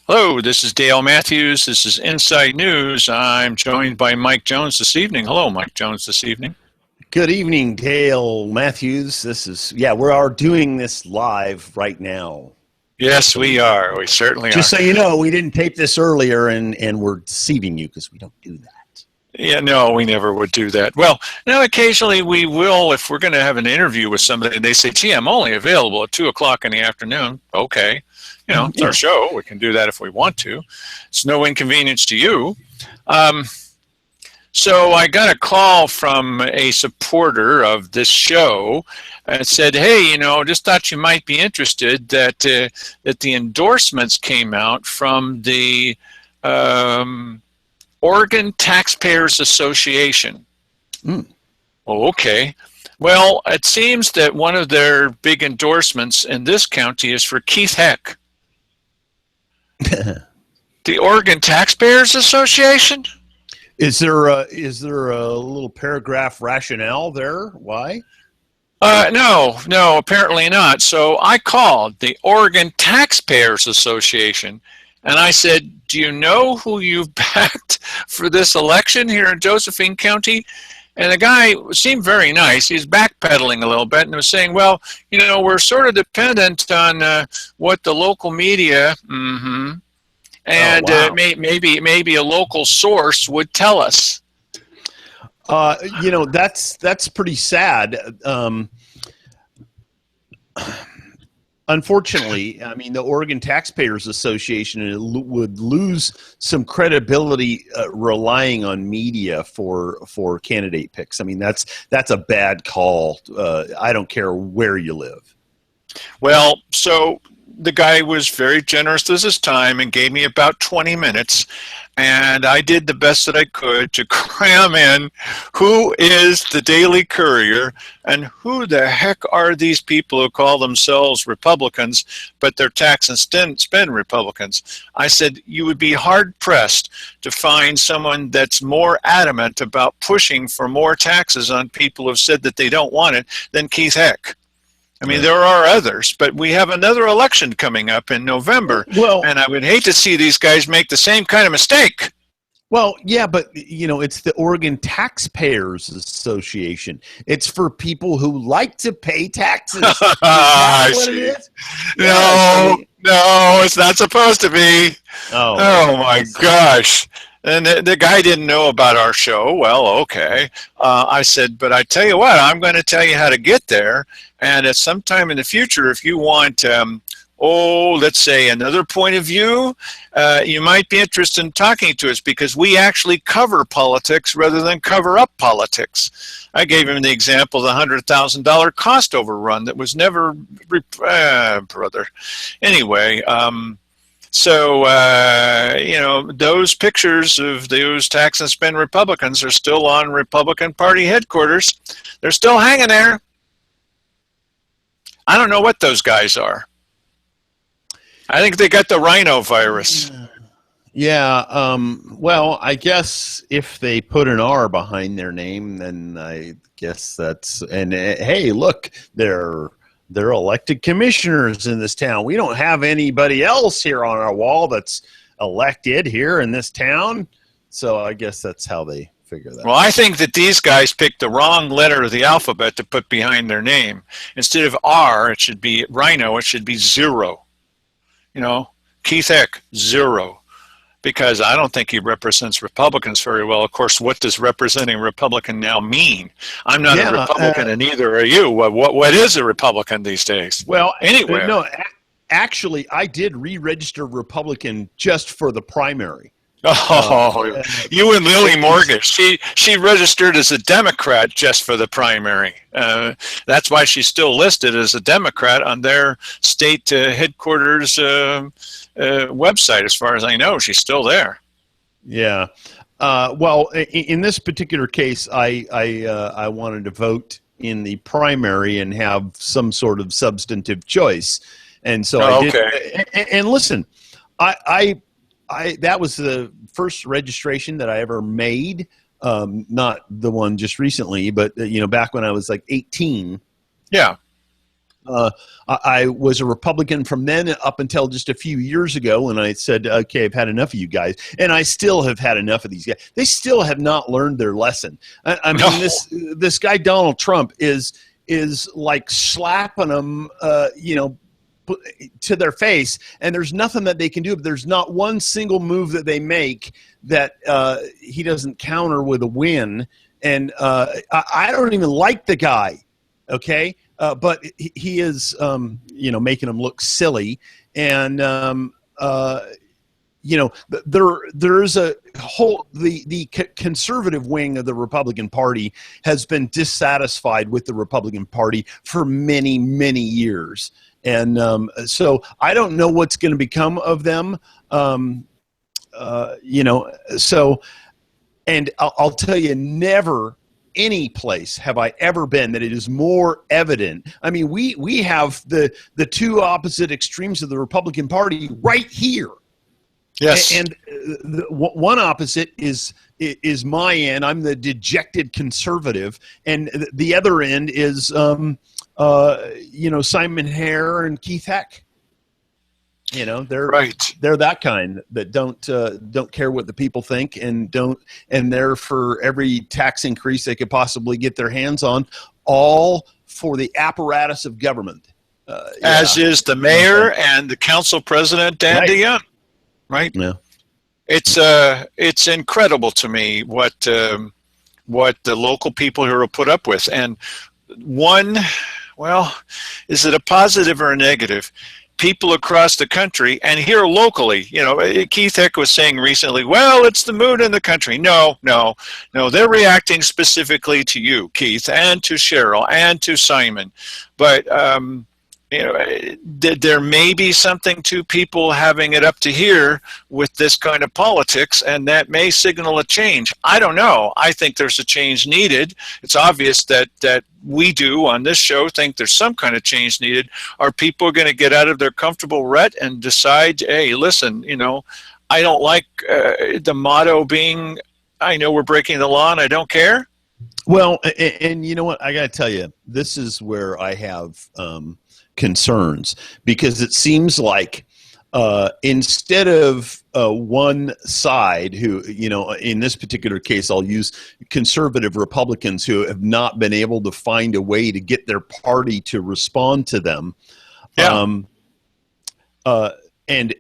Hello, this is Dale Matthews. This is Inside News. I'm joined by Mike Jones this evening. Hello, Mike Jones this evening. Good evening, Dale Matthews. We are doing this live right now. Yes, we are. We certainly are. Just so you know, we didn't tape this earlier and we're deceiving you because we don't do that. Yeah, no, we never would do that. Well, now occasionally we will if we're going to have an interview with somebody and they say, gee, I'm only available at 2 o'clock in the afternoon. Okay. It's our show. We can do that if we want to. It's no inconvenience to you. So I got a call from a supporter of this show and said, hey, just thought you might be interested that the endorsements came out from the Oregon Taxpayers Association. Oh, okay. Well, it seems that one of their big endorsements in this county is for Keith Heck. The Oregon Taxpayers Association? Is there a little paragraph rationale there? Why? No, apparently not. So I called the Oregon Taxpayers Association and I said, do you know who you've backed for this election here in Josephine County? And the guy seemed very nice. He's backpedaling a little bit and was saying, well, we're sort of dependent on what the local media, and maybe a local source would tell us. That's pretty sad. Unfortunately, I mean, the Oregon Taxpayers Association would lose some credibility relying on media for candidate picks. I mean, that's a bad call. I don't care where you live. Well, so the guy was very generous with his time and gave me about 20 minutes. And I did the best that I could to cram in who is the Daily Courier and who the heck are these people who call themselves Republicans, but they're tax and spend Republicans. I said, you would be hard-pressed to find someone that's more adamant about pushing for more taxes on people who've said that they don't want it than Keith Heck. I mean, there are others, but we have another election coming up in November, and I would hate to see these guys make the same kind of mistake. Well, yeah, but, it's the Oregon Taxpayers Association. It's for people who like to pay taxes. I see. No, it's not supposed to be. Oh my gosh. And the guy didn't know about our show. Well, okay. I said, but I tell you what, I'm going to tell you how to get there. And at some time in the future, if you want, let's say another point of view, you might be interested in talking to us because we actually cover politics rather than cover up politics. I gave him the example of the $100,000 cost overrun that was never, brother. Anyway, so, those pictures of those tax and spend Republicans are still on Republican Party headquarters. They're still hanging there. I don't know what those guys are. I think they got the rhino virus. Yeah. Well, I guess if they put an R behind their name, then I guess that's, and hey, look, they're elected commissioners in this town. We don't have anybody else here on our wall that's elected here in this town. So I guess that's how they figure that. Well, I think that these guys picked the wrong letter of the alphabet to put behind their name. Instead of R, it should be Rhino. It should be 0. Keith Heck, 0. Because I don't think he represents Republicans very well. Of course, what does representing Republican now mean? I'm not a Republican, and neither are you. What is a Republican these days? Well, anyway, no, actually, I did re-register Republican just for the primary. You and Lily Morgan. She registered as a Democrat just for the primary. That's why she's still listed as a Democrat on their state headquarters website. As far as I know, she's still there. Yeah. Well, in this particular case, I wanted to vote in the primary and have some sort of substantive choice, and so I did. And listen, I that was the first registration that I ever made. Not the one just recently, but back when I was like 18. Yeah. I was a Republican from then up until just a few years ago, and I said, okay, I've had enough of you guys. And I still have had enough of these guys. They still have not learned their lesson. I mean, this guy, Donald Trump, is like slapping them, to their face, and there's nothing that they can do. There's not one single move that they make that he doesn't counter with a win. And I don't even like the guy, okay? But he is, making them look silly. And, there's a whole, the conservative wing of the Republican Party has been dissatisfied with the Republican Party for many, many years. And so I don't know what's going to become of them, and I'll tell you, never any place have I ever been that it is more evident. I mean, we have the two opposite extremes of the Republican Party right here. Yes. And one opposite is my end. I'm the dejected conservative, and the other end is Simon Hare and Keith Heck. They're right. They're that kind that don't care what the people think, and they're for every tax increase they could possibly get their hands on, all for the apparatus of government. As is the mayor and the council president, Dan DeYoung. Right. Yeah. It's incredible to me what the local people here will put up with. And is it a positive or a negative? People across the country and here locally, Keith Heck was saying recently, well, it's the mood in the country. No, they're reacting specifically to you, Keith, and to Cheryl and to Simon. But, there may be something to people having it up to here with this kind of politics, and that may signal a change. I don't know. I think there's a change needed. It's obvious that we do on this show think there's some kind of change needed. Are people going to get out of their comfortable rut and decide, hey, listen, I don't like the motto being, I know we're breaking the law and I don't care? Well, and you know what? I got to tell you, this is where I have concerns, because it seems like instead of one side who, in this particular case, I'll use conservative Republicans who have not been able to find a way to get their party to respond to them, and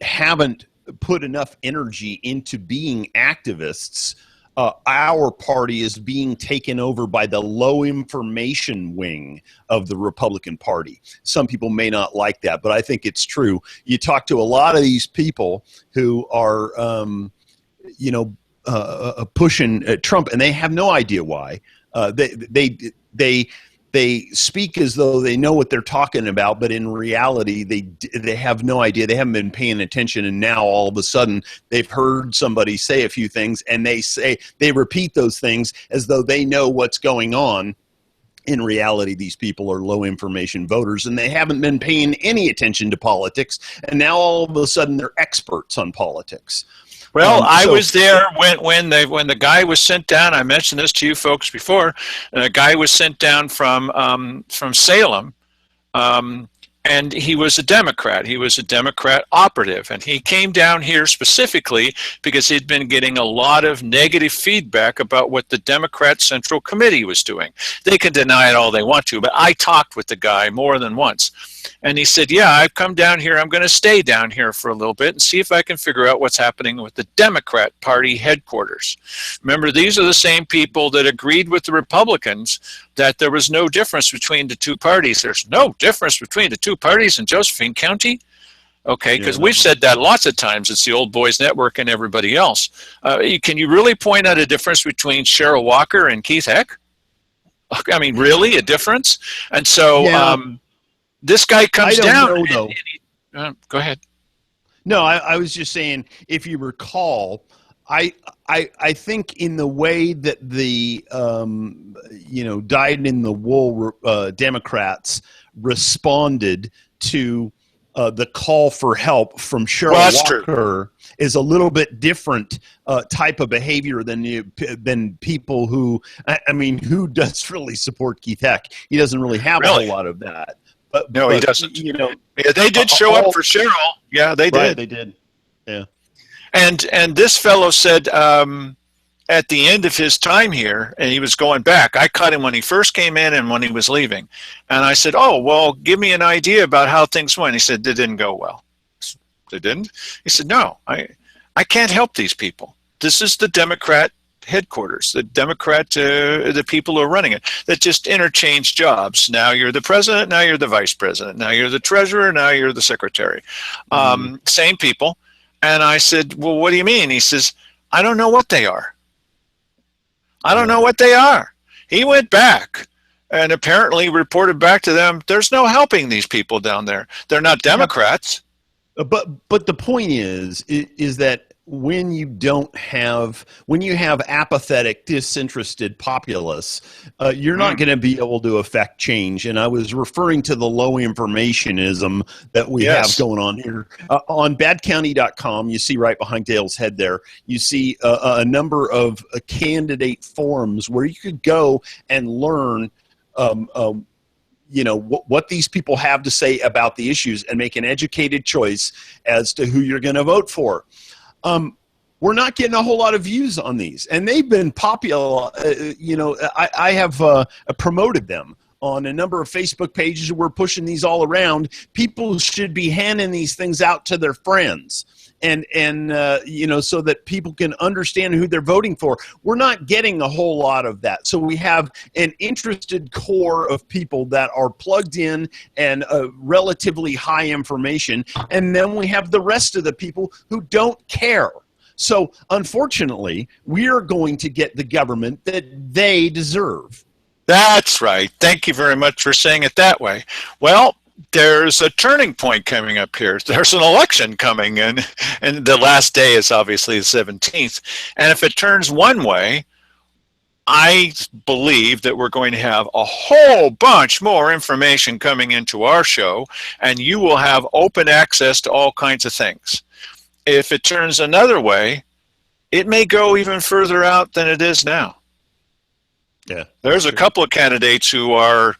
haven't put enough energy into being activists. Our party is being taken over by the low information wing of the Republican Party. Some people may not like that, but I think it's true. You talk to a lot of these people who are, pushing Trump, and they have no idea why. They speak as though they know what they're talking about, but in reality, they have no idea. They haven't been paying attention, and now all of a sudden they've heard somebody say a few things, and they repeat those things as though they know what's going on. In reality, these people are low information voters, and they haven't been paying any attention to politics, and now all of a sudden they're experts on politics. Well, I was there when the guy was sent down. I mentioned this to you folks before. A guy was sent down from Salem, and he was a Democrat. He was a Democrat operative, and he came down here specifically because he'd been getting a lot of negative feedback about what the Democrat Central Committee was doing. They can deny it all they want to, but I talked with the guy more than once. And he said, yeah, I've come down here. I'm going to stay down here for a little bit and see if I can figure out what's happening with the Democrat Party headquarters. Remember, these are the same people that agreed with the Republicans that there was no difference between the two parties. There's no difference between the two parties in Josephine County. Okay, because we've said that lots of times. It's the Old Boys Network and everybody else. Can you really point out a difference between Cheryl Walker and Keith Heck? I mean, really, a difference? And so this guy comes down. Go ahead. No, I was just saying, if you recall, I think in the way that the dyed-in-the-wool Democrats responded to the call for help from Cheryl Walker is a little bit different type of behavior than people who, who does really support Keith Heck. He doesn't really have a whole lot of that. No, he doesn't. You know, yeah, they did show up for Cheryl. Yeah, they did. Right, they did. Yeah. And this fellow said at the end of his time here, and he was going back, I caught him when he first came in and when he was leaving. And I said, oh, well, give me an idea about how things went. He said, they didn't go well. They didn't? He said, no, I can't help these people. This is the Democrat headquarters, the people who are running it, that just interchange jobs. Now you're the president, now you're the vice president, now you're the treasurer, now you're the secretary. Same people. And I said, well, what do you mean? He says, I don't know what they are. I don't know what they are. He went back and apparently reported back to them, there's no helping these people down there. They're not Democrats. But the point is that when you have apathetic, disinterested populace, you're not going to be able to affect change. And I was referring to the low informationism that we have going on here. On badcounty.com, you see right behind Dale's head there, you see a number of candidate forums where you could go and learn what these people have to say about the issues and make an educated choice as to who you're going to vote for. We're not getting a whole lot of views on these, and they've been popular. I have promoted them on a number of Facebook pages. We're pushing these all around. People should be handing these things out to their friends, and so that people can understand who they're voting for. We're not getting a whole lot of that. So we have an interested core of people that are plugged in and relatively high information, and then we have the rest of the people who don't care. So unfortunately, we are going to get the government that they deserve. That's right. Thank you very much for saying it that way. Well, there's a turning point coming up here. There's an election coming in, and the last day is obviously the 17th. And if it turns one way, I believe that we're going to have a whole bunch more information coming into our show, and you will have open access to all kinds of things. If it turns another way, it may go even further out than it is now. Yeah, there's a couple of candidates who are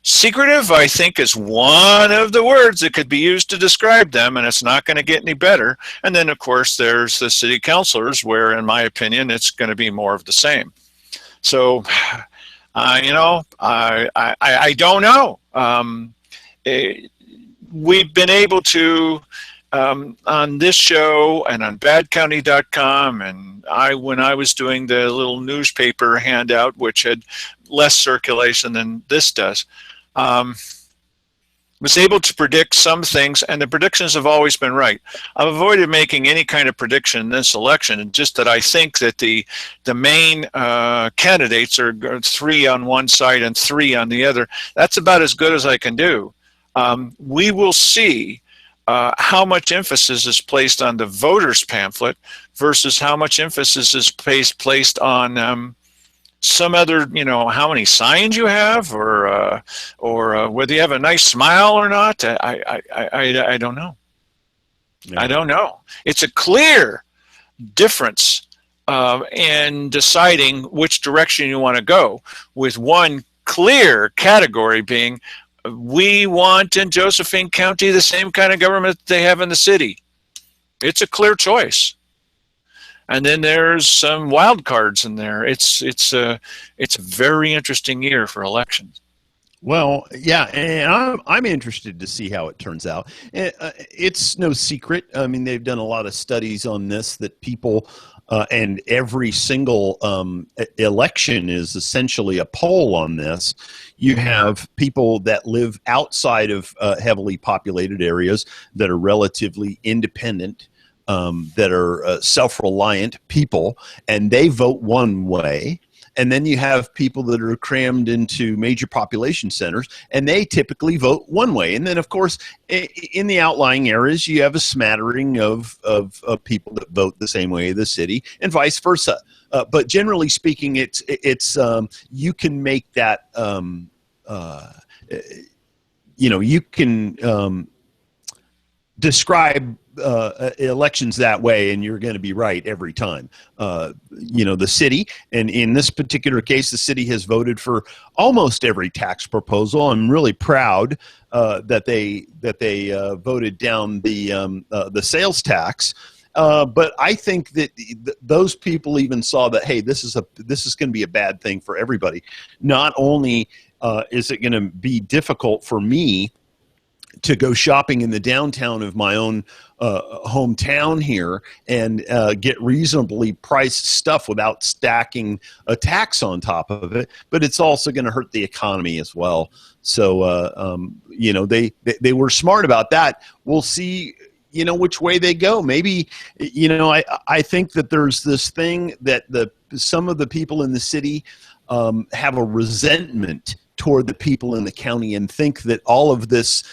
secretive, I think, is one of the words that could be used to describe them, and it's not going to get any better. And then, of course, there's the city councilors, where, in my opinion, it's going to be more of the same. So, I don't know. We've been able to, on this show and on badcounty.com, and when I was doing the little newspaper handout, which had less circulation than this does, was able to predict some things, and the predictions have always been right. I've avoided making any kind of prediction in this election, and just that I think that the main candidates are 3 on one side and 3 on the other. That's about as good as I can do. We will see how much emphasis is placed on the voters pamphlet versus how much emphasis is placed on some other, how many signs you have, or whether you have a nice smile or not. I don't know. Yeah. I don't know. It's a clear difference in deciding which direction you want to go, with one clear category being, we want in Josephine County the same kind of government they have in the city. It's a clear choice. And then there's some wild cards in there. It's a very interesting year for elections. Well, yeah, and I'm interested to see how it turns out. It's no secret. I mean, they've done a lot of studies on this, that people and every single election is essentially a poll on this. You have people that live outside of heavily populated areas that are relatively independent, that are self-reliant people, and they vote one way. And then you have people that are crammed into major population centers, and they typically vote one way. And then, of course, in the outlying areas, you have a smattering of people that vote the same way as the city, and vice versa. But generally speaking, it's you can make that you can describe elections that way, and you're going to be right every time. The city, and in this particular case, the city has voted for almost every tax proposal. I'm really proud that they voted down the sales tax. But I think that those people even saw that, hey, this is going to be a bad thing for everybody. Not only is it going to be difficult for me to go shopping in the downtown of my own hometown here and get reasonably priced stuff without stacking a tax on top of it, but it's also going to hurt the economy as well. So, they were smart about that. We'll see, which way they go. Maybe, I think that there's this thing that some of the people in the city have a resentment toward the people in the county and think that all of this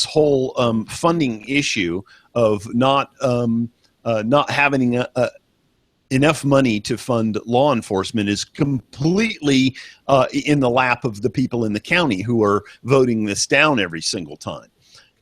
whole funding issue of not having enough money to fund law enforcement is completely in the lap of the people in the county who are voting this down every single time.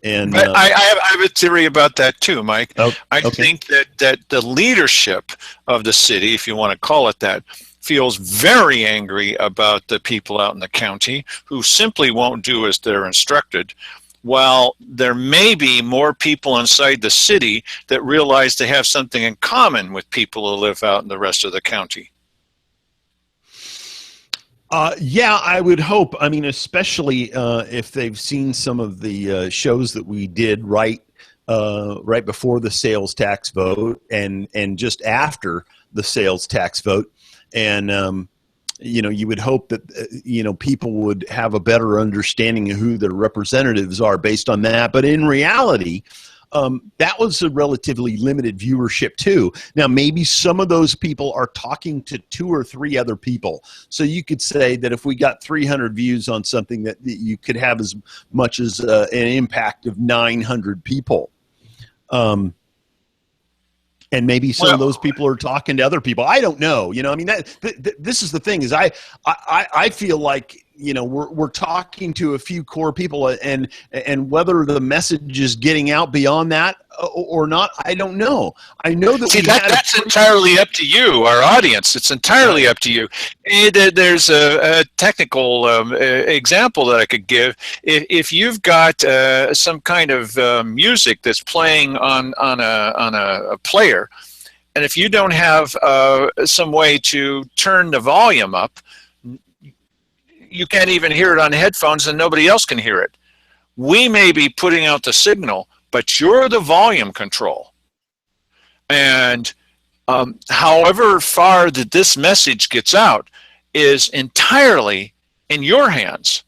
And I have a theory about that too, Mike. I think that the leadership of the city, if you want to call it that, feels very angry about the people out in the county who simply won't do as they're instructed, while there may be more people inside the city that realize they have something in common with people who live out in the rest of the county. Yeah, I would hope. I mean, especially if they've seen some of the shows that we did right before the sales tax vote and just after the sales tax vote. And, you would hope that, people would have a better understanding of who their representatives are based on that. But in reality, that was a relatively limited viewership too. Now, maybe some of those people are talking to 2 or 3 other people. So you could say that if we got 300 views on something, that you could have as much as an impact of 900 people. And maybe some of those people are talking to other people. I don't know. This is the thing is I feel like, we're talking to a few core people and whether the message is getting out beyond that or not, I don't know. I know that that's entirely up to you, our audience. It's entirely up to you. There's a technical example that I could give. If you've got some kind of music that's playing on a player, and if you don't have some way to turn the volume up, you can't even hear it on headphones and nobody else can hear it. We may be putting out the signal, but you're the volume control. And however far that this message gets out is entirely in your hands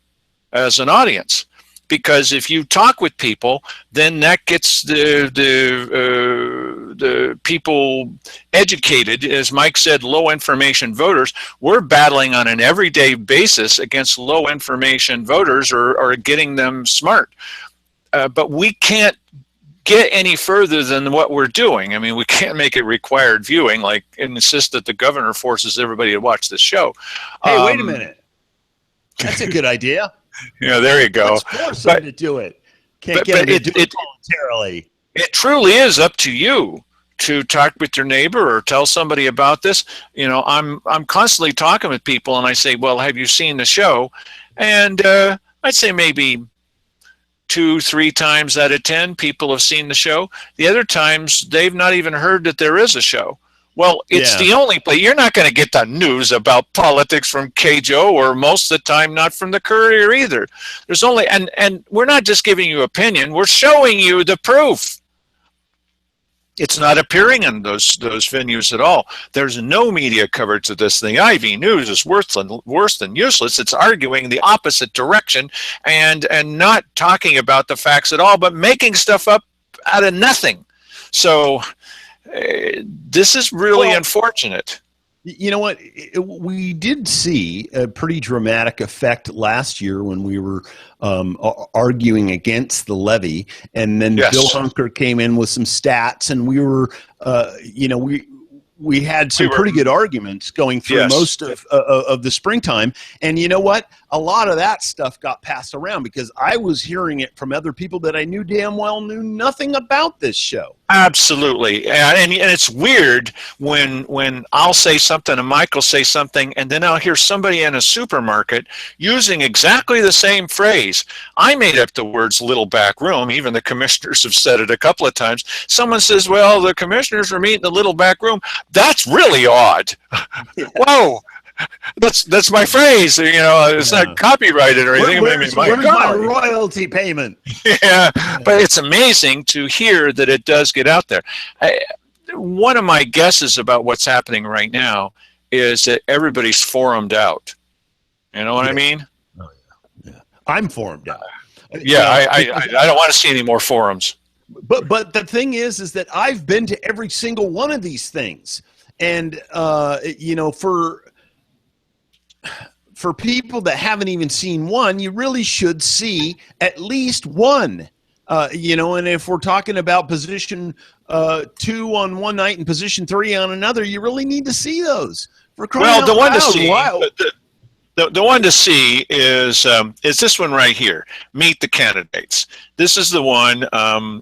as an audience. Because if you talk with people, then that gets the people educated. As Mike said, low information voters. We're battling on an everyday basis against low information voters or getting them smart. But we can't get any further than what we're doing. I mean, we can't make it required viewing, like insist that the governor forces everybody to watch this show. Hey, wait a minute. That's a good idea. Yeah, there you go. Let's force them to do it. Can't get them to do it voluntarily. It truly is up to you to talk with your neighbor or tell somebody about this. I'm constantly talking with people, and I say, "Well, have you seen the show?" And I'd say maybe 2-3 times out of 10 people have seen the show. The other times they've not even heard that there is a show. Well, it's the only place. You're not going to get the news about politics from KJO, or most of the time not from the Courier either. There's only, and we're not just giving you opinion, we're showing you the proof. It's not appearing in those venues at all. There's no media coverage of this thing. IV News is worse than useless. It's arguing the opposite direction and not talking about the facts at all, but making stuff up out of nothing. So this is really unfortunate. You know what? We did see a pretty dramatic effect last year when we were arguing against the levy, and then Bill Hunker came in with some stats, and we were, we had some pretty good arguments going through most of the springtime. And you know what? A lot of that stuff got passed around because I was hearing it from other people that I knew damn well knew nothing about this show. Absolutely. And it's weird when I'll say something and Mike will say something, and then I'll hear somebody in a supermarket using exactly the same phrase. I made up the words little back room. Even the commissioners have said it a couple of times. Someone says, well, the commissioners were meeting in the little back room. That's really odd. Yeah. Whoa. That's my phrase. You know, it's not copyrighted or anything. Where's my royalty payment? Yeah, but it's amazing to hear that it does get out there. One of my guesses about what's happening right now is that everybody's forumed out. You know what I mean? Oh, yeah. I'm forumed out. I don't want to see any more forums. But the thing is that I've been to every single one of these things, and you know, for people that haven't even seen one, you really should see at least one. You know, and if we're talking about position 2 on one night and position 3 on another, you really need to see those. For crying out the one loud. to see. The one to see is this one right here. Meet the candidates. This is the one,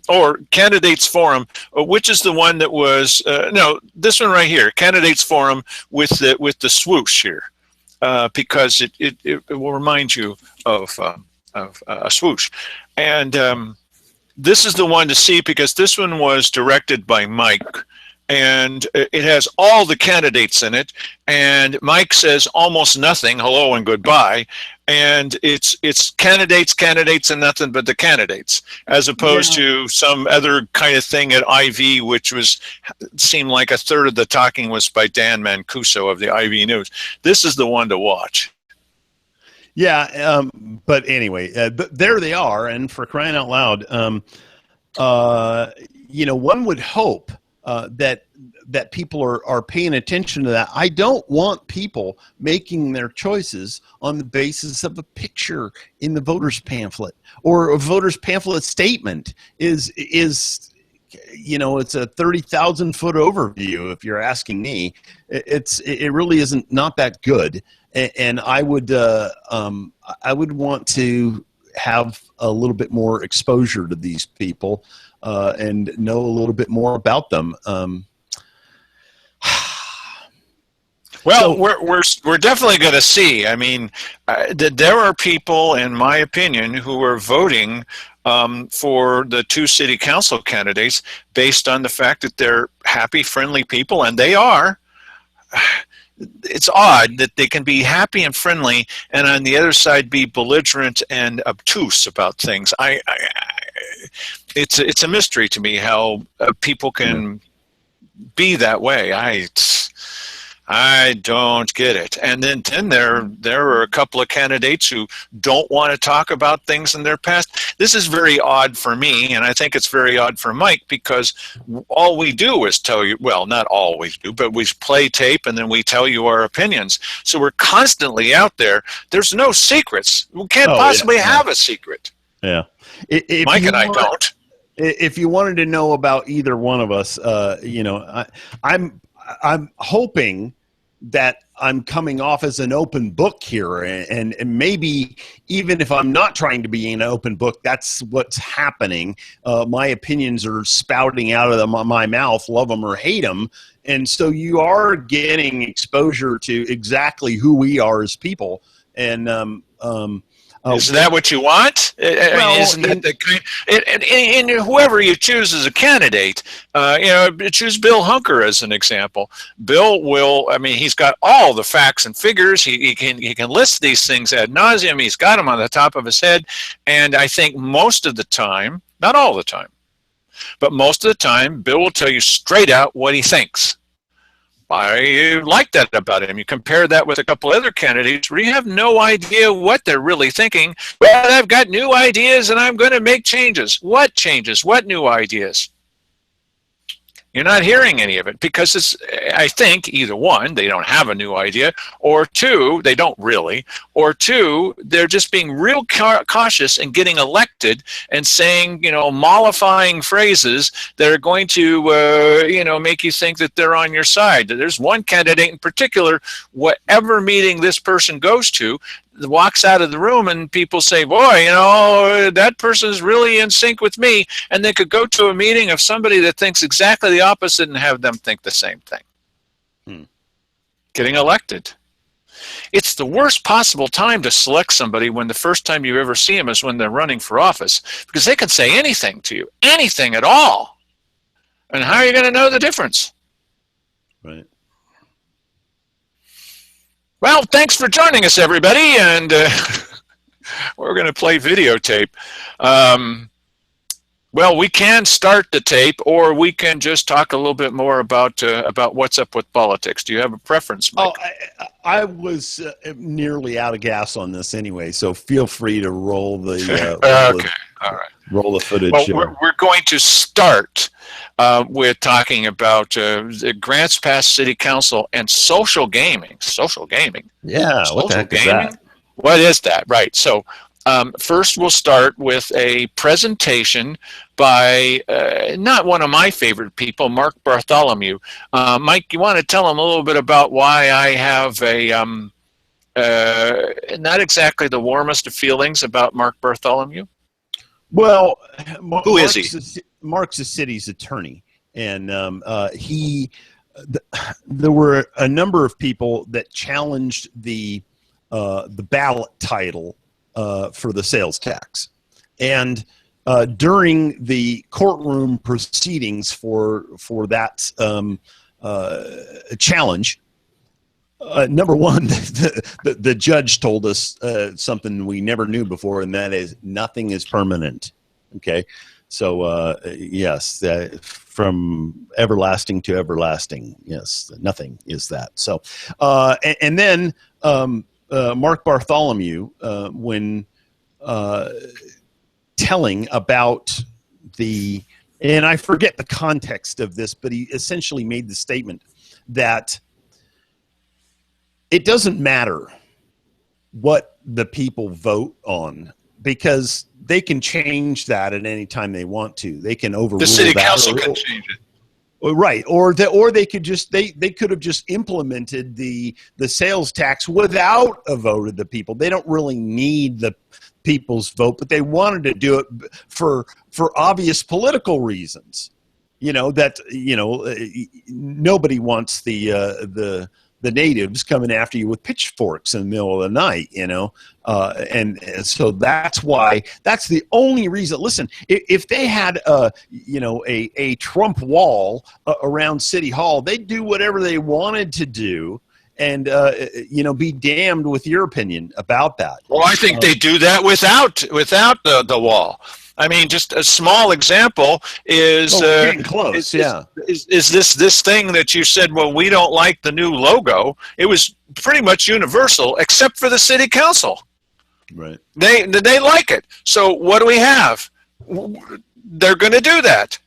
or Candidates Forum, which is the one that was no. This one right here, Candidates Forum with the swoosh here, because it will remind you of a swoosh, and this is the one to see because this one was directed by Mike. And it has all the candidates in it, and Mike says almost nothing, hello and goodbye, and it's candidates, and nothing but the candidates, as opposed to some other kind of thing at IV, which seemed like a third of the talking was by Dan Mancuso of the IV News. This is the one to watch. Yeah, but anyway, but there they are, and for crying out loud, you know, one would hope that people are paying attention to that. I don't want people making their choices on the basis of a picture in the voter's pamphlet or a voter's pamphlet statement is you know, it's a 30,000 foot overview. If you're asking me, it really isn't not that good. And I would want to have a little bit more exposure to these people and know a little bit more about them. Well, we're definitely going to see. I mean, there are people, in my opinion, who are voting for the 2 city council candidates based on the fact that they're happy, friendly people, and they are. It's odd that they can be happy and friendly, and on the other side be belligerent and obtuse about things. It's a mystery to me how people can be that way. I don't get it. And then there are a couple of candidates who don't want to talk about things in their past. This is very odd for me, and I think it's very odd for Mike, because all we do is tell you, well, not all we do, but we play tape and then we tell you our opinions. So we're constantly out there. There's no secrets. We can't possibly have a secret. Yeah. Mike and I don't. If you wanted to know about either one of us, you know, I'm hoping that I'm coming off as an open book here, and maybe even if I'm not trying to be an open book, that's what's happening. My opinions are spouting out of my mouth, love them or hate them, and so you are getting exposure to exactly who we are as people. And isn't that what you want? I mean, isn't that the kind? And whoever you choose as a candidate, you know, choose Bill Hunker as an example. Bill will. I mean, he's got all the facts and figures. He can list these things ad nauseum. He's got them on the top of his head. And I think most of the time, not all the time, but most of the time, Bill will tell you straight out what he thinks. I like that about him. You compare that with a couple other candidates where you have no idea what they're really thinking. Well, I've got new ideas and I'm going to make changes. What changes? What new ideas? You're not hearing any of it because it's, I think, either one, they don't have a new idea, or two, they don't really, or two, they're just being real cautious and getting elected and saying, mollifying phrases that are going to, make you think that they're on your side. There's one candidate in particular, whatever meeting this person goes to, walks out of the room and people say, boy, that person is really in sync with me. And they could go to a meeting of somebody that thinks exactly the opposite and have them think the same thing. Getting elected. It's the worst possible time to select somebody when the first time you ever see them is when they're running for office, because they can say anything to you, anything at all. And how are you going to know the difference? Right. Well, thanks for joining us, everybody, and we're going to play videotape. Well, we can start the tape, or we can just talk a little bit more about what's up with politics. Do you have a preference, Mike? Oh, I was nearly out of gas on this anyway, so feel free to roll the okay. All right. Roll the footage. Well, we're going to start with talking about the Grants Pass City Council and social gaming. Social gaming. Yeah. Social what the heck gaming? is that? What is that? Right. So first we'll start with a presentation by not one of my favorite people, Mark Bartholomew. Mike, you want to tell him a little bit about why I have a not exactly the warmest of feelings about Mark Bartholomew? Well, who is he? Mark's the city's attorney, and there were a number of people that challenged the ballot title for the sales tax, and during the courtroom proceedings for that challenge. Number one, the judge told us something we never knew before, and that is nothing is permanent. Okay, so yes, from everlasting to everlasting, yes, nothing is that. So, and then Mark Bartholomew, when telling about and I forget the context of this, but he essentially made the statement that it doesn't matter what the people vote on, because they can change that at any time they want to. They can overrule the city that, council can change it. Right, or they could just they could have just implemented the sales tax without a vote of the people. They don't really need the people's vote, but they wanted to do it for obvious political reasons. Nobody wants the natives coming after you with pitchforks in the middle of the night, and so that's the only reason. Listen, if they had a Trump wall around City Hall, they'd do whatever they wanted to do, and be damned with your opinion about that. Well, I think they do that without the wall. I mean, just a small example is getting close. Is this thing that you said? Well, we don't like the new logo. It was pretty much universal, except for the city council. Right. They like it. So what do we have? They're going to do that,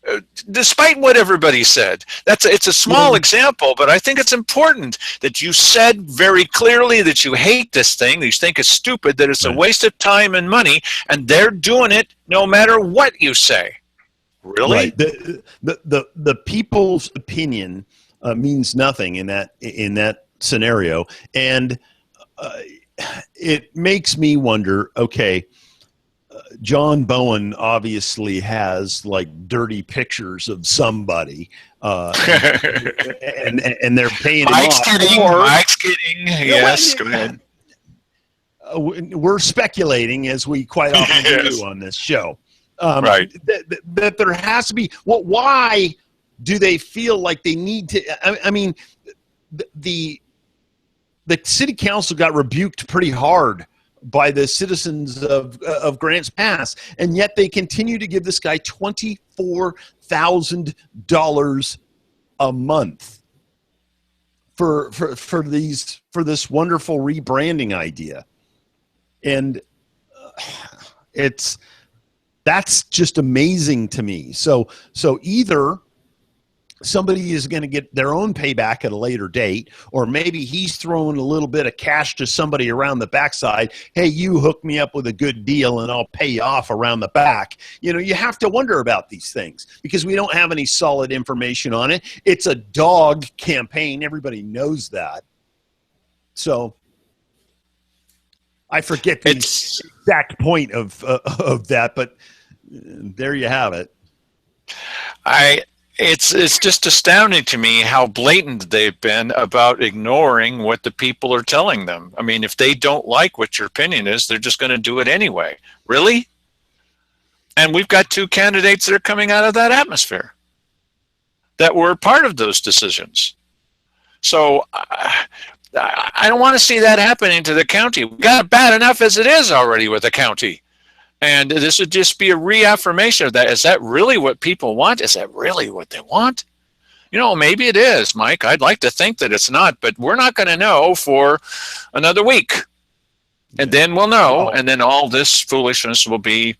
despite what everybody said. It's a small example, but I think it's important that you said very clearly that you hate this thing, that you think it's stupid, that it's a waste of time and money, and they're doing it no matter what you say. Really? Right. The people's opinion means nothing in that scenario, and it makes me wonder. Okay. John Bowen obviously has like dirty pictures of somebody, and they're paying him off. Mike's kidding. Yes, go ahead. We're speculating, as we quite often do on this show. Right. That there has to be. Well, why do they feel like they need to? I mean, the city council got rebuked pretty hard by the citizens of Grants Pass, and yet they continue to give this guy $24,000 a month for this wonderful rebranding idea, and that's just amazing to me. So either somebody is going to get their own payback at a later date, or maybe he's throwing a little bit of cash to somebody around the backside. Hey, you hook me up with a good deal and I'll pay you off around the back. You know, you have to wonder about these things because we don't have any solid information on it. It's a dog campaign. Everybody knows that. So I forget the exact point of that, but there you have it. It's just astounding to me how blatant they've been about ignoring what the people are telling them. I mean, if they don't like what your opinion is, they're just going to do it anyway. Really? And we've got 2 candidates that are coming out of that atmosphere that were part of those decisions. So I don't want to see that happening to the county. We've got it bad enough as it is already with the county. And this would just be a reaffirmation of that. Is that really what people want? Is that really what they want? You know, maybe it is, Mike. I'd like to think that it's not, but we're not going to know for another week. And then we'll know, and then all this foolishness will be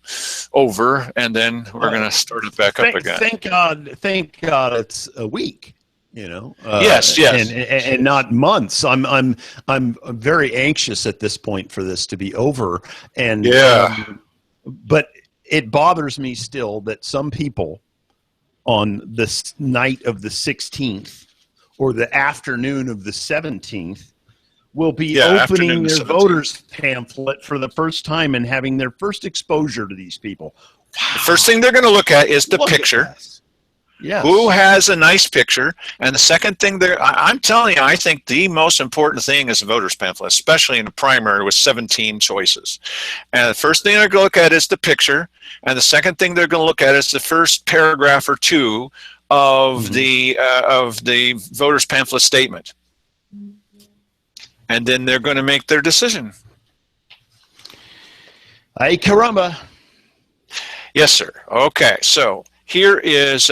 over, and then we're going to start it back up again. Thank God it's a week. You know, yes, and not months. I'm very anxious at this point for this to be over, and but it bothers me still that some people on this night of the 16th or the afternoon of the 17th will be opening their voters pamphlet for the first time and having their first exposure to these people. Wow. The first thing they're going to look at is the picture. Yes. Who has a nice picture? And the second thing I'm telling you, I think the most important thing is the voters pamphlet, especially in a primary with 17 choices. And the first thing they're going to look at is the picture. And the second thing they're going to look at is the first paragraph or 2 of the voters pamphlet statement. And then they're going to make their decision. Ay caramba. Yes, sir. Okay, so here is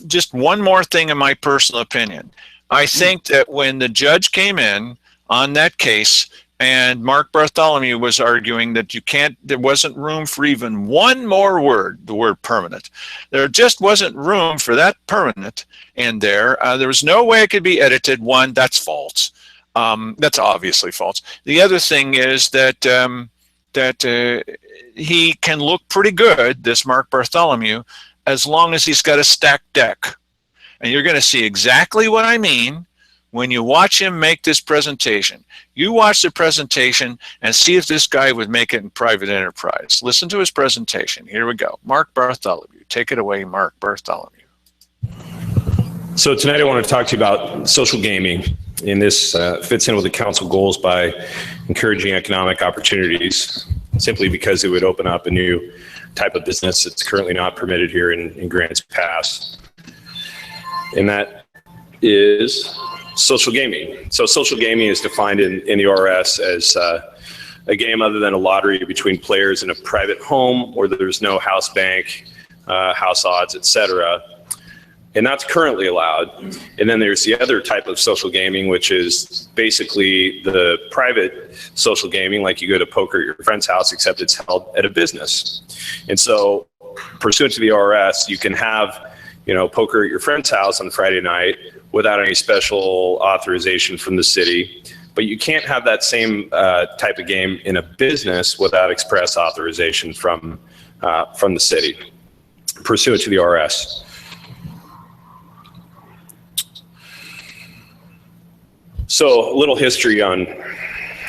just one more thing in my personal opinion. I think that when the judge came in on that case and Mark Bartholomew was arguing that there wasn't room for even one more word, the word permanent. There just wasn't room for that permanent in there. There was no way it could be edited. One, that's false. That's obviously false. The other thing is that he can look pretty good, this Mark Bartholomew, as long as he's got a stacked deck. And you're going to see exactly what I mean when you watch him make this presentation. You watch the presentation and see if this guy would make it in private enterprise. Listen to his presentation. Here we go. Mark Bartholomew. Take it away, Mark Bartholomew. So tonight I want to talk to you about social gaming. And this fits in with the council goals by encouraging economic opportunities, simply because it would open up a new type of business that's currently not permitted here in Grants Pass. And that is social gaming. So social gaming is defined in the ORS as a game other than a lottery between players in a private home where there's no house bank, house odds, etc. And that's currently allowed. And then there's the other type of social gaming, which is basically the private social gaming, like you go to poker at your friend's house, except it's held at a business. And so pursuant to the ORS, you can have, poker at your friend's house on Friday night without any special authorization from the city. But you can't have that same type of game in a business without express authorization from the city, pursuant to the ORS. So a little history on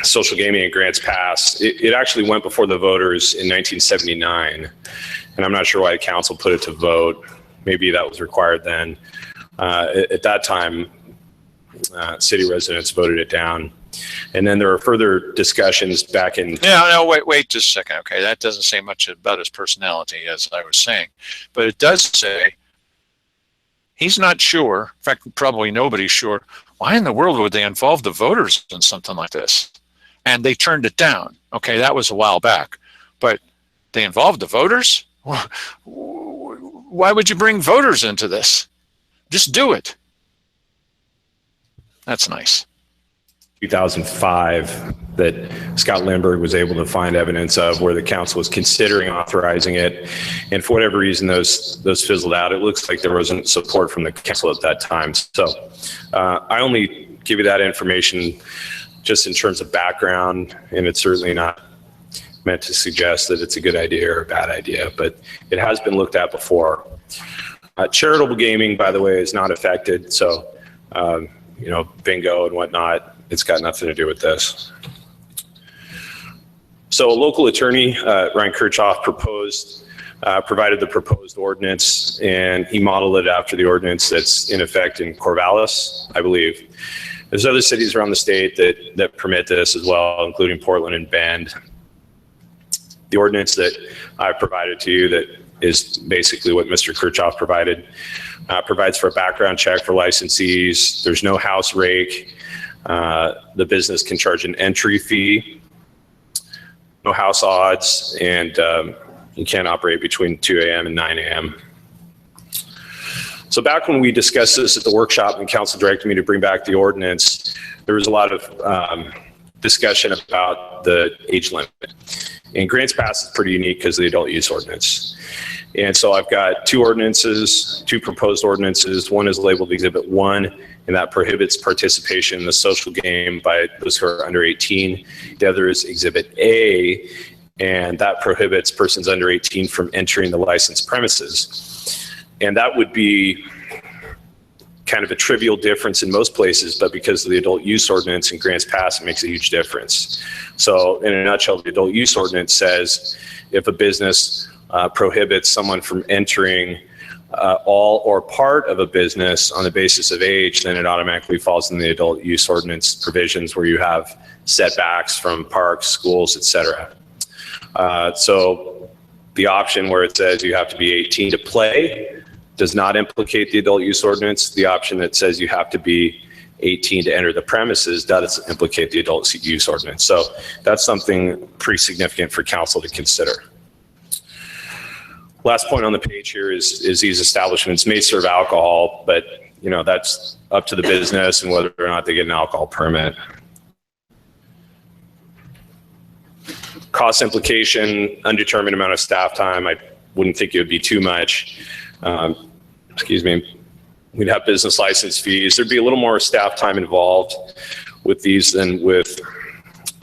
social gaming at Grants Pass. It actually went before the voters in 1979, and I'm not sure why the council put it to vote. Maybe that was required then. At that time, city residents voted it down. And then there were further discussions back in... No, wait just a second. Okay, that doesn't say much about his personality, as I was saying. But it does say he's not sure. In fact, probably nobody's sure. Why in the world would they involve the voters in something like this? And they turned it down. Okay, that was a while back. But they involved the voters? Why would you bring voters into this? Just do it. That's nice. 2005 that Scott Lindbergh was able to find evidence of where the council was considering authorizing it. And for whatever reason, those fizzled out. It looks like there wasn't support from the council at that time. So I only give you that information just in terms of background, and it's certainly not meant to suggest that it's a good idea or a bad idea, but it has been looked at before. Charitable gaming, by the way, is not affected. So, bingo and whatnot, it's got nothing to do with this. So a local attorney, Ryan Kirchhoff, provided the proposed ordinance, and he modeled it after the ordinance that's in effect in Corvallis, I believe. There's other cities around the state that permit this as well, including Portland and Bend. The ordinance that I provided to you that is basically what Mr. Kirchhoff provided, provides for a background check for licensees. There's no house rake. The business can charge an entry fee, no house odds, and you can't operate between 2 a.m. and 9 a.m. So back when we discussed this at the workshop and council directed me to bring back the ordinance, there was a lot of discussion about the age limit. And Grants Pass is pretty unique because of the adult use ordinance. And so I've got two proposed ordinances. One is labeled Exhibit 1, and that prohibits participation in the social game by those who are under 18. The other is Exhibit A, and that prohibits persons under 18 from entering the licensed premises. And that would be kind of a trivial difference in most places, but because of the adult use ordinance in Grants Pass, it makes a huge difference. So in a nutshell, the adult use ordinance says if a business prohibits someone from entering all or part of a business on the basis of age, then it automatically falls in the adult use ordinance provisions where you have setbacks from parks, schools, etc. So the option where it says you have to be 18 to play does not implicate the adult use ordinance. The option that says you have to be 18 to enter the premises does implicate the adult use ordinance. So that's something pretty significant for council to consider. Last point on the page here is these establishments may serve alcohol, but that's up to the business and whether or not they get an alcohol permit. Cost implication, undetermined amount of staff time. I wouldn't think it would be too much. We'd have business license fees. There'd be a little more staff time involved with these than with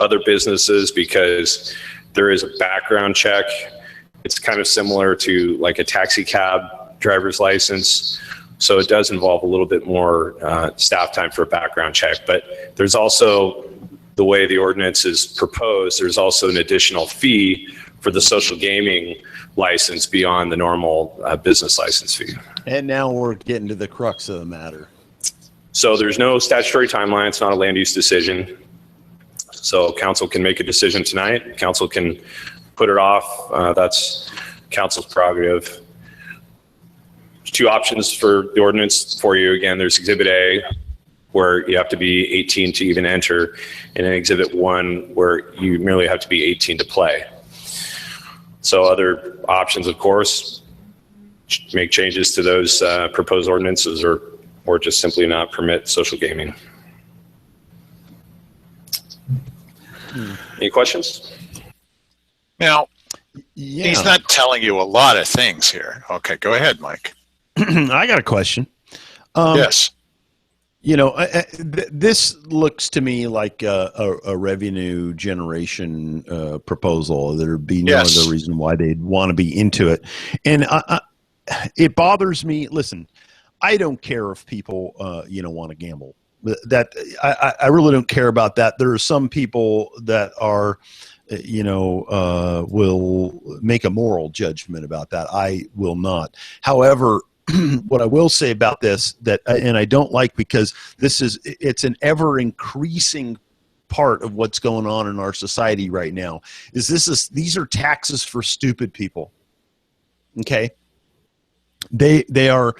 other businesses because there is a background check. It's kind of similar to like a taxi cab driver's license. So it does involve a little bit more staff time for a background check. But there's also, the way the ordinance is proposed, there's also an additional fee for the social gaming license beyond the normal business license fee. And now we're getting to the crux of the matter. So there's no statutory timeline. It's not a land use decision. So council can make a decision tonight. Council can put it off. That's council's prerogative. There's two options for the ordinance for you. Again, there's Exhibit A, where you have to be 18 to even enter, and then Exhibit 1, where you merely have to be 18 to play. So other options, of course, make changes to those proposed ordinances or just simply not permit social gaming. Any questions? Now, he's not telling you a lot of things here. Okay, go ahead, Mike. I got a question. Yes. This looks to me like a revenue generation proposal. There'd be no other reason why they'd want to be into it. And it bothers me. Listen, I don't care if people, want to gamble. That I really don't care about that. There are some people that are, will make a moral judgment about that. I will not. However, what I will say about this and I don't like, because it's an ever increasing part of what's going on in our society right now, these are taxes for stupid people. Okay. They're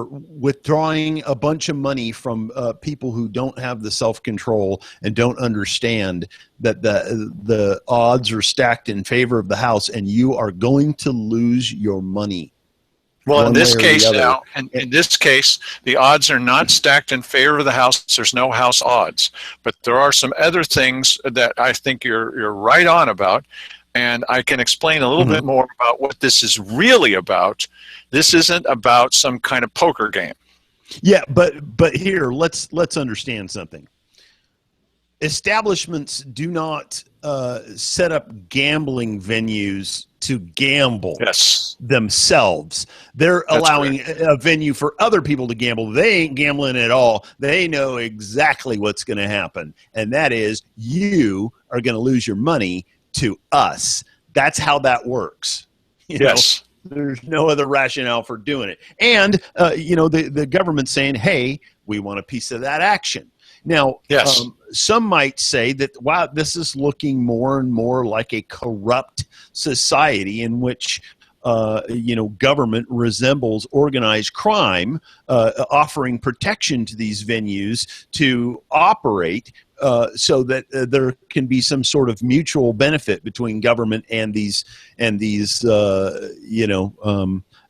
withdrawing a bunch of money from people who don't have the self-control and don't understand that the odds are stacked in favor of the house, and you are going to lose your money. Well, in one way this or the case other. now, in this case, the odds are not stacked in favor of the House. There's no House odds, but there are some other things that I think you're right on about, and I can explain a little bit more about what this is really about. This isn't about some kind of poker game. Yeah, but here let's understand something. Establishments do not set up gambling venues to gamble themselves. They're allowing a venue for other people to gamble. They ain't gambling at all. They know exactly what's going to happen, and that is you are going to lose your money to us. That's how that works. You know? There's no other rationale for doing it. And, the government's saying, hey, we want a piece of that action. Now, some might say that, wow, this is looking more and more like a corrupt society in which, government resembles organized crime, offering protection to these venues to operate so that there can be some sort of mutual benefit between government and these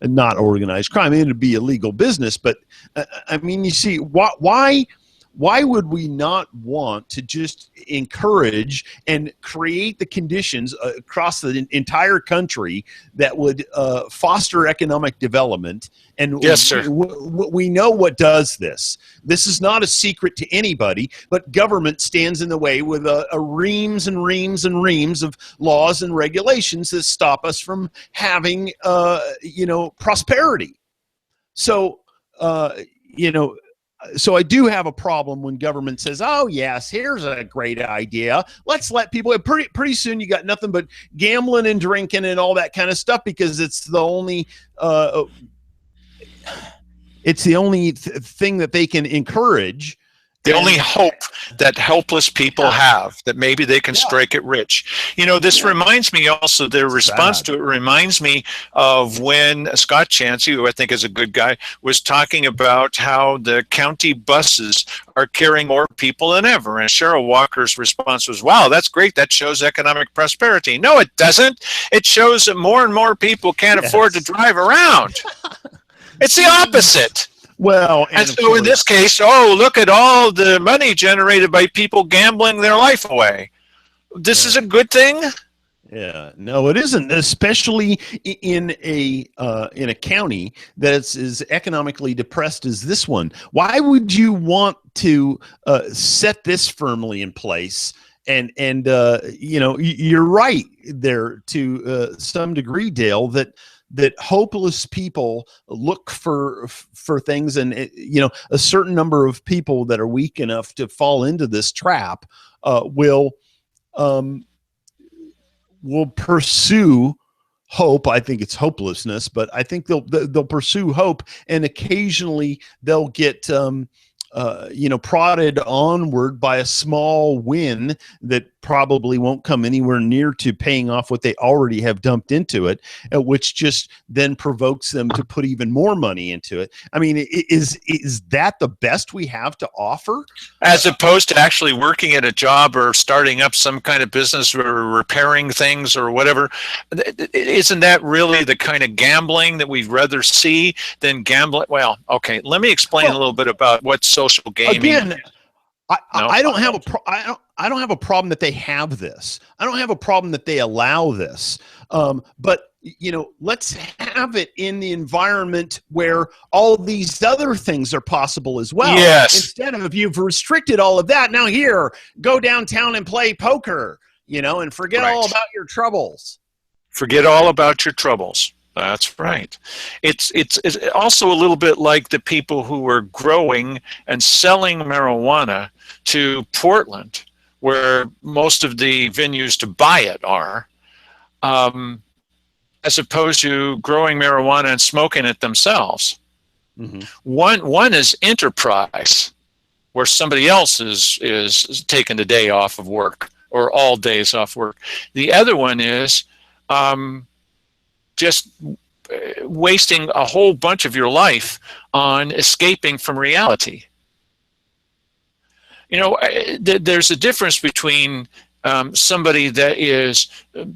not organized crime. I mean, it'd be illegal business, but I mean, you see, why would we not want to just encourage and create the conditions across the entire country that would foster economic development? And we know what does this. This is not a secret to anybody, but government stands in the way with a reams and reams and reams of laws and regulations that stop us from having, prosperity. So, So I do have a problem when government says, "Oh yes, here's a great idea. Let's let people." Pretty soon, you got nothing but gambling and drinking and all that kind of stuff because it's the only thing that they can encourage. The only hope that helpless people have, that maybe they can strike it rich. This reminds me also, the response to it reminds me of when Scott Chansey, who I think is a good guy, was talking about how the county buses are carrying more people than ever. And Cheryl Walker's response was, wow, that's great. That shows economic prosperity. No, it doesn't. It shows that more and more people can't afford to drive around. It's the opposite. Well, and so in this case, look at all the money generated by people gambling their life away. This is a good thing? Yeah, no, it isn't, especially in a county that's as economically depressed as this one. Why would you want to set this firmly in place? And you're right there to some degree, Dale, that hopeless people look for things, and a certain number of people that are weak enough to fall into this trap will pursue hope. I think it's hopelessness, but I think they'll pursue hope, and occasionally they'll get prodded onward by a small win that probably won't come anywhere near to paying off what they already have dumped into it, which just then provokes them to put even more money into it. I mean, is that the best we have to offer? As opposed to actually working at a job or starting up some kind of business or repairing things or whatever. Isn't that really the kind of gambling that we'd rather see than gambling? Well, okay, let me explain a little bit about what social gaming. Again, I don't have a problem that they have this. I don't have a problem that they allow this. But let's have it in the environment where all these other things are possible as well. Yes. Instead of, you've restricted all of that, now here, go downtown and play poker, and forget all about your troubles. Forget all about your troubles. That's right. It's also a little bit like the people who were growing and selling marijuana to Portland, where most of the venues to buy it are, as opposed to growing marijuana and smoking it themselves. Mm-hmm. One is enterprise, where somebody else is taking the day off of work or all days off work. The other one is just wasting a whole bunch of your life on escaping from reality. There's a difference between somebody that is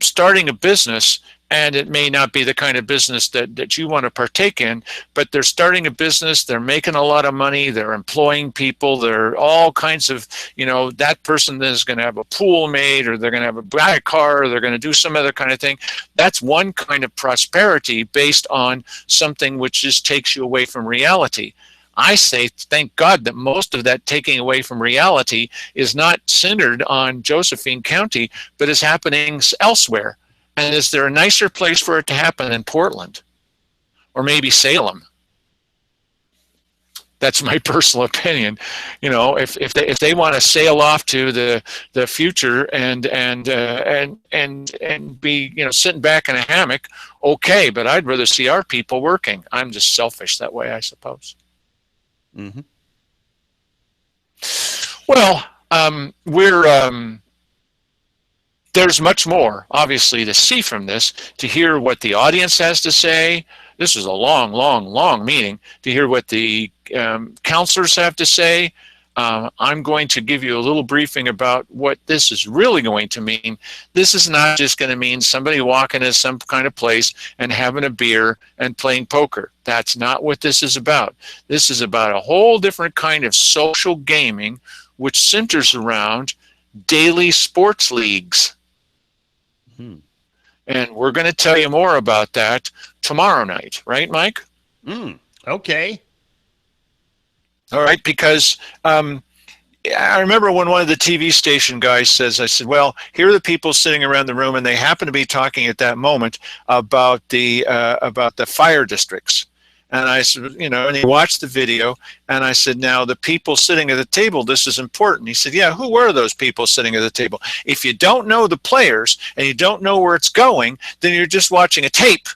starting a business and it may not be the kind of business that you want to partake in, but they're starting a business, they're making a lot of money, they're employing people, they're all kinds of, that person is going to have a pool made, or they're going to buy a car, or they're going to do some other kind of thing. That's one kind of prosperity based on something which just takes you away from reality. I say, thank God that most of that taking away from reality is not centered on Josephine County, but is happening elsewhere. And is there a nicer place for it to happen in Portland? Or maybe Salem? That's my personal opinion. If they want to sail off to the future and be sitting back in a hammock, okay. But I'd rather see our people working. I'm just selfish that way, I suppose. Mm-hmm. Well, there's much more, obviously, to see from this, to hear what the audience has to say. This is a long, long, long meeting, to hear what the counselors have to say. I'm going to give you a little briefing about what this is really going to mean. This is not just going to mean somebody walking into some kind of place and having a beer and playing poker. That's not what this is about. This is about a whole different kind of social gaming, which centers around daily sports leagues. And we're going to tell you more about that tomorrow night, right, Mike? Okay. All right, because I remember when one of the TV station guys says, I said, well, here are the people sitting around the room, and they happen to be talking at that moment about the fire districts. And I said, and he watched the video, and I said, now the people sitting at the table, this is important. He said, yeah, who were those people sitting at the table? If you don't know the players and you don't know where it's going, then you're just watching a tape.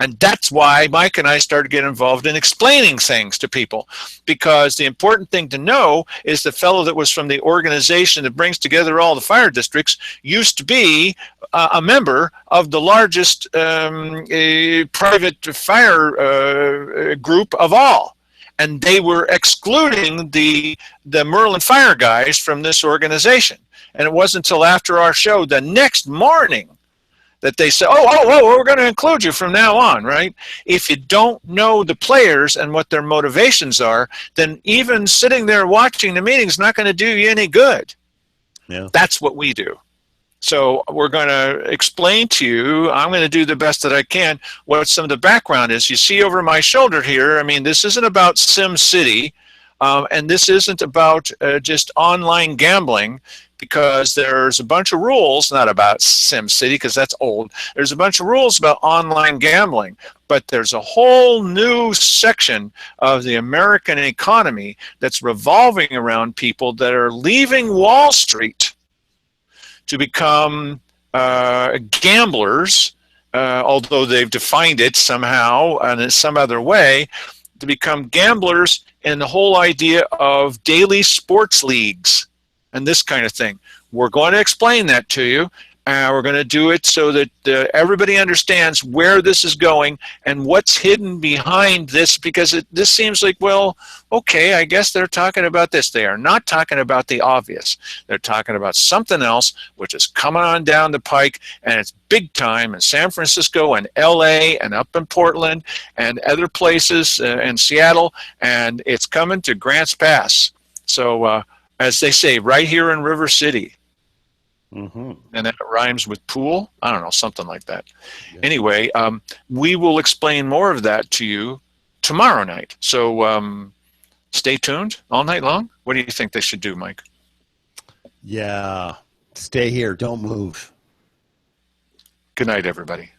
And that's why Mike and I started getting involved in explaining things to people, because the important thing to know is the fellow that was from the organization that brings together all the fire districts used to be a member of the largest private fire group of all. And they were excluding the Merlin Fire guys from this organization. And it wasn't until after our show the next morning that they say, oh, we're going to include you from now on, right? If you don't know the players and what their motivations are, then even sitting there watching the meeting is not going to do you any good. Yeah. That's what we do. So we're going to explain to you, I'm going to do the best that I can, what some of the background is. You see over my shoulder here, I mean, this isn't about Sim City, and this isn't about just online gambling, because there's a bunch of rules, not about SimCity because that's old. There's a bunch of rules about online gambling, but there's a whole new section of the American economy that's revolving around people that are leaving Wall Street to become gamblers, although they've defined it somehow and in some other way, to become gamblers in the whole idea of daily sports leagues and this kind of thing. We're going to explain that to you. We're going to do it so that everybody understands where this is going and what's hidden behind this, because this seems like, well, okay, I guess they're talking about this. They are not talking about the obvious. They're talking about something else, which is coming on down the pike, and it's big time in San Francisco and LA and up in Portland and other places in Seattle, and it's coming to Grants Pass. So, as they say, right here in River City. Mm-hmm. And then it rhymes with pool. I don't know, something like that. Yeah. Anyway, we will explain more of that to you tomorrow night. So stay tuned all night long. What do you think they should do, Mike? Yeah, stay here. Don't move. Good night, everybody.